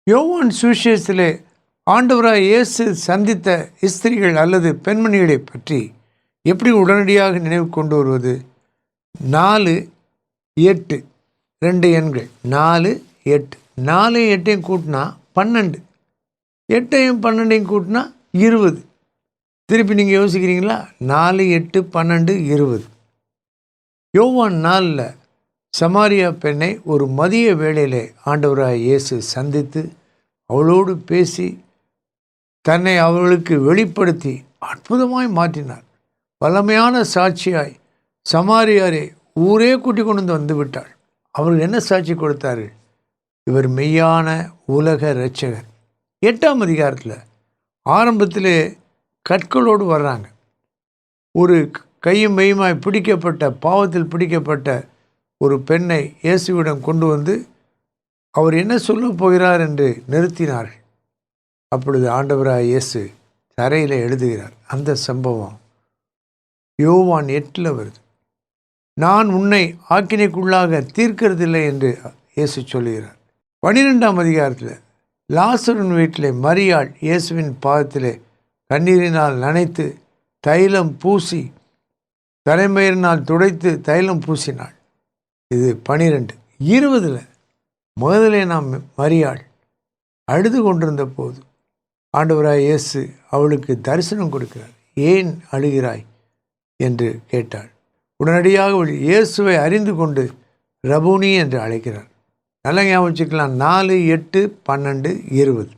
யோவான் சுவிசேஷத்திலே ஆண்டவராய் இயேசு சந்தித்த ஸ்திரீகள் அல்லது பெண்மணிகளை பற்றி எப்படி உடனடியாக நினைவு கொண்டு வருவது? 4-8 2 எண்கள். 4-8 4-8 கூட்டினா 12, 8 12 கூட்டினா 20. திருப்பி நீங்கள் யோசிக்கிறீங்களா? 4-8 12 20. யோவான் 4 சமாரியா பெண்ணை ஒரு மதிய வேளையிலே ஆண்டவராய் இயேசு சந்தித்து அவளோடு பேசி தன்னை அவர்களுக்கு வெளிப்படுத்தி அற்புதமாய் மாற்றினார். வல்லமையான சாட்சியாய் சமாரியாரை ஊரே கூட்டி கொண்டு வந்து விட்டாள். அவர்கள் என்ன சாட்சி கொடுத்தார்கள்? இவர் மெய்யான உலக இரட்சகர். 8ஆம் அதிகாரத்தில் ஆரம்பத்திலே கற்களோடு வர்றாங்க. ஒரு கையும் மெய்யுமாய் பிடிக்கப்பட்ட, பாவத்தில் பிடிக்கப்பட்ட ஒரு பெண்ணை இயேசுவிடம் கொண்டு வந்து அவர் என்ன சொல்ல போகிறார் என்று நிறுத்தினார்கள். அப்பொழுது ஆண்டவராய் இயேசு தரையில் எழுதுகிறார். அந்த சம்பவம் யோவான் 8 வருது. நான் உன்னை ஆக்கினைக்குள்ளாக தீர்க்கிறதில்லை என்று இயேசு சொல்லுகிறார். 12ஆம் அதிகாரத்தில் லாசரின் வீட்டிலே மரியாள் இயேசுவின் பாதத்திலே கண்ணீரினால் நனைத்து தைலம் பூசி, தலைமயிரினால் துடைத்து தைலம் பூசினாள். இது 12. 20 முதலே நாம் மரியாள் அழுது கொண்டிருந்த போது ஆண்டவராய் இயேசு அவளுக்கு தரிசனம் கொடுக்கிறார். ஏன் அழுகிறாய் என்று கேட்டாள். உடனடியாக இயேசுவை அறிந்து கொண்டு ரபூனி என்று அழைக்கிறார். நல்லா ஞாபகம் வச்சுக்கலாம். 4-8 12 20